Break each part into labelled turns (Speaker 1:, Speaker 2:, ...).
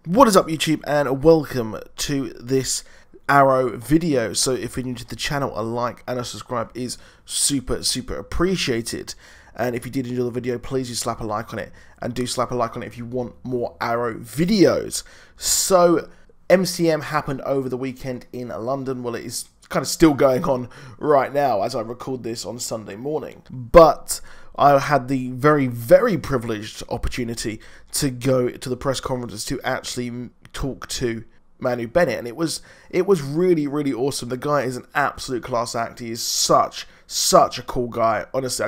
Speaker 1: What is up, YouTube, and welcome to this Arrow video. So if you're new to the channel, a like and a subscribe is super appreciated. And if you did enjoy the video, please do slap a like on it, and do slap a like on it if you want more Arrow videos. So MCM happened over the weekend in London. Well, it is kind of still going on right now as I record this on Sunday morning, but I had the very privileged opportunity to go to the press conferences to actually talk to Manu Bennett, and it was really awesome. The guy is an absolute class act. He is such a cool guy. Honestly,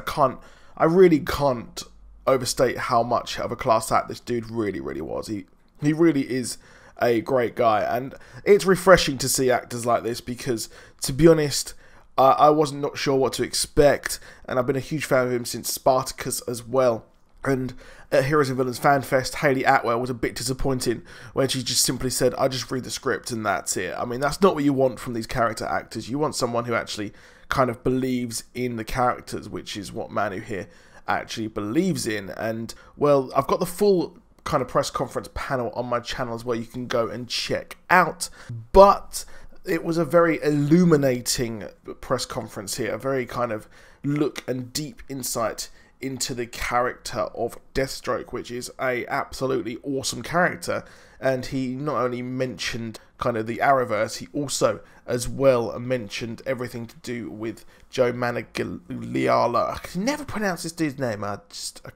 Speaker 1: I really can't overstate how much of a class act this dude really was. He really is a great guy, and it's refreshing to see actors like this because, to be honest, I wasn't not sure what to expect, and I've been a huge fan of him since Spartacus as well. And at Heroes and Villains Fan Fest, Hayley Atwell was a bit disappointing when she just simply said, "I just read the script and that's it." I mean, that's not what you want from these character actors. You want someone who actually kind of believes in the characters, which is what Manu here actually believes in. And, well, I've got the full kind of press conference panel on my channel as well, you can go and check out. But it was a very illuminating press conference here, a very kind of look and deep insight into the character of Deathstroke, which is a absolutely awesome character. And he not only mentioned kind of the Arrowverse, he also as well mentioned everything to do with Joe Manganiello. I can never pronounce this dude's name. I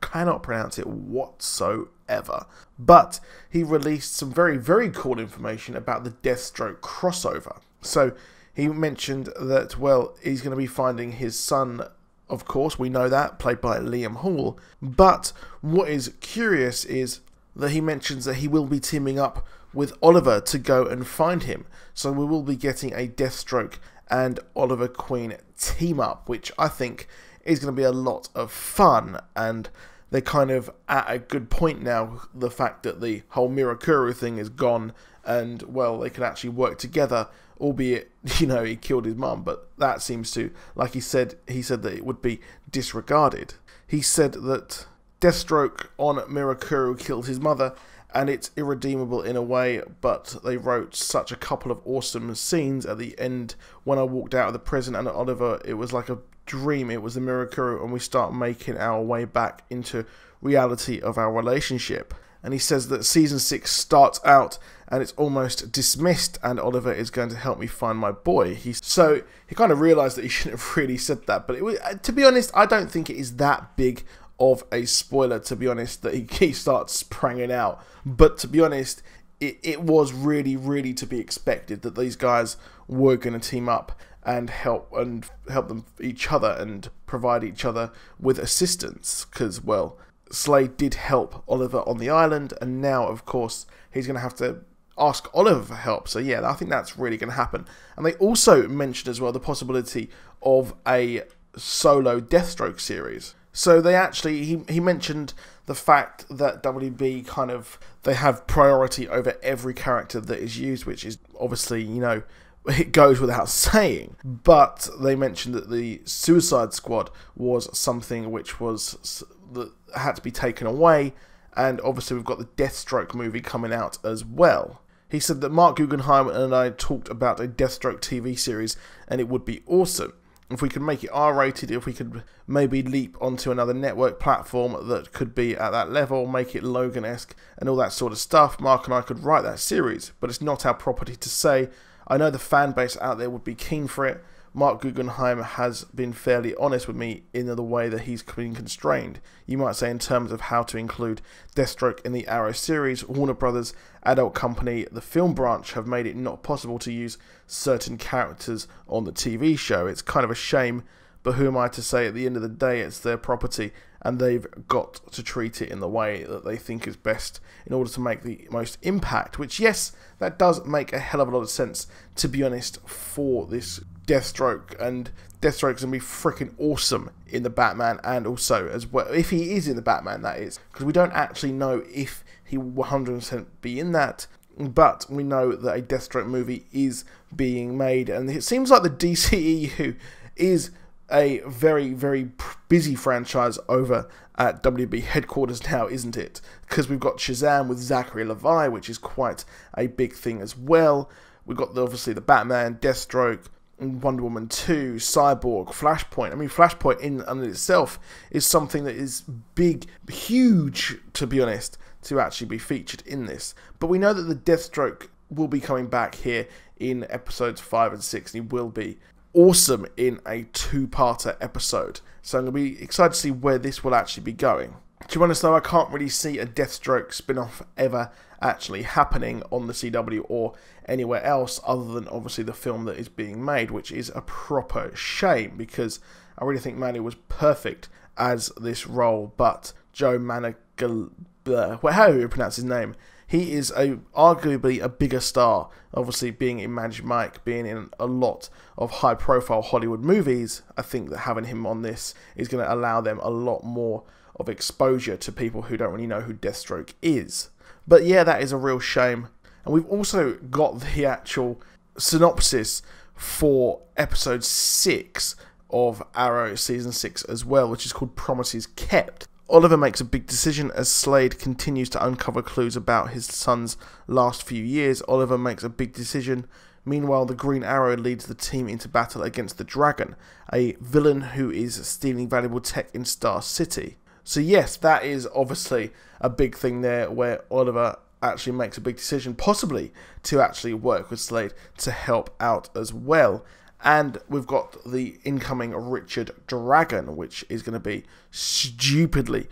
Speaker 1: cannot pronounce it whatsoever. But he released some very cool information about the Deathstroke crossover. So he mentioned that, well, he's going to be finding his son, of course, we know that, played by Liam Hall. But what is curious is that he mentions that he will be teaming up with Oliver to go and find him. So we will be getting a Deathstroke and Oliver Queen team up, which I think is going to be a lot of fun. And they're kind of at a good point now, the fact that the whole Mirakuru thing is gone, and, well, they can actually work together, albeit, you know, he killed his mum, but that seems to, like he said that it would be disregarded. He said that Deathstroke on Mirakuru killed his mother, and it's irredeemable in a way, but they wrote such a couple of awesome scenes at the end when I walked out of the prison, and Oliver, it was like a dream. It was the Mirakuru, and we start making our way back into reality of our relationship. And he says that season 6 starts out and it's almost dismissed, and Oliver is going to help me find my boy. So he kind of realised that he shouldn't have really said that, but it was, to be honest, I don't think it is that big of a spoiler, to be honest, that he starts pranging out. But to be honest, it was really to be expected that these guys were going to team up and help them each other and provide each other with assistance, because, well, Slade did help Oliver on the island, and now, of course, he's going to have to ask Oliver for help. So yeah, I think that's really going to happen. And they also mentioned as well the possibility of a solo Deathstroke series. So they actually, he mentioned the fact that WB kind of, they have priority over every character that is used, which is obviously, you know, it goes without saying. But they mentioned that the Suicide Squad was something which was that had to be taken away, and obviously we've got the Deathstroke movie coming out as well. He said that Mark Guggenheim and I talked about a Deathstroke TV series, and it would be awesome if we could make it R-rated, if we could maybe leap onto another network platform that could be at that level, make it Logan-esque and all that sort of stuff. Mark and I could write that series, but it's not our property to say. I know the fan base out there would be keen for it. Mark Guggenheim has been fairly honest with me in the way that he's been constrained. You might say in terms of how to include Deathstroke in the Arrow series. Warner Brothers, adult company, the film branch have made it not possible to use certain characters on the TV show. It's kind of a shame, but who am I to say? At the end of the day, it's their property, and they've got to treat it in the way that they think is best in order to make the most impact, which, yes, that does make a hell of a lot of sense, to be honest, for this Deathstroke. And Deathstroke's going to be freaking awesome in the Batman, and also as well, if he is in the Batman, that is, because we don't actually know if he will 100% be in that, but we know that a Deathstroke movie is being made, and it seems like the DCEU is a very, very busy franchise over at WB headquarters now, isn't it? Because we've got Shazam with Zachary Levi, which is quite a big thing as well. We've got obviously the Batman, Deathstroke, Wonder Woman 2, Cyborg, Flashpoint. I mean, Flashpoint in and of itself is something that is big, huge, to be honest, to actually be featured in this. But we know that the Deathstroke will be coming back here in episodes 5 and 6, and he will be awesome in a two-parter episode. So I'm going to be excited to see where this will actually be going. To be honest though, I can't really see a Deathstroke spin-off ever actually happening on the CW or anywhere else other than obviously the film that is being made, which is a proper shame because I really think Manu was perfect as this role, but Joe Manigal, however you pronounce his name, he is arguably a bigger star, obviously being in Magic Mike, being in a lot of high-profile Hollywood movies. I think that having him on this is going to allow them a lot more of exposure to people who don't really know who Deathstroke is. But yeah, that is a real shame. And we've also got the actual synopsis for episode 6 of Arrow Season 6 as well, which is called Promises Kept. Oliver makes a big decision as Slade continues to uncover clues about his son's last few years. Oliver makes a big decision. Meanwhile, the Green Arrow leads the team into battle against the Dragon, a villain who is stealing valuable tech in Star City. So yes, that is obviously a big thing there where Oliver actually makes a big decision, possibly to actually work with Slade to help out as well. And we've got the incoming Richard Dragon, which is going to be stupidly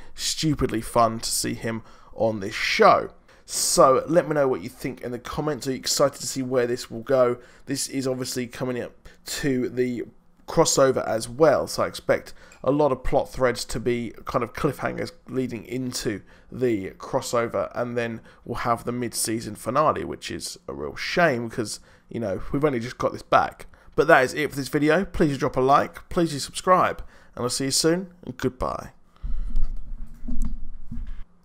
Speaker 1: fun to see him on this show. So let me know what you think in the comments. Are you excited to see where this will go? This is obviously coming up to the crossover as well, so I expect a lot of plot threads to be kind of cliffhangers leading into the crossover, and then we'll have the mid-season finale, which is a real shame because, you know, we've only just got this back. But that is it for this video. Please drop a like, please do subscribe, and I'll see you soon, and goodbye.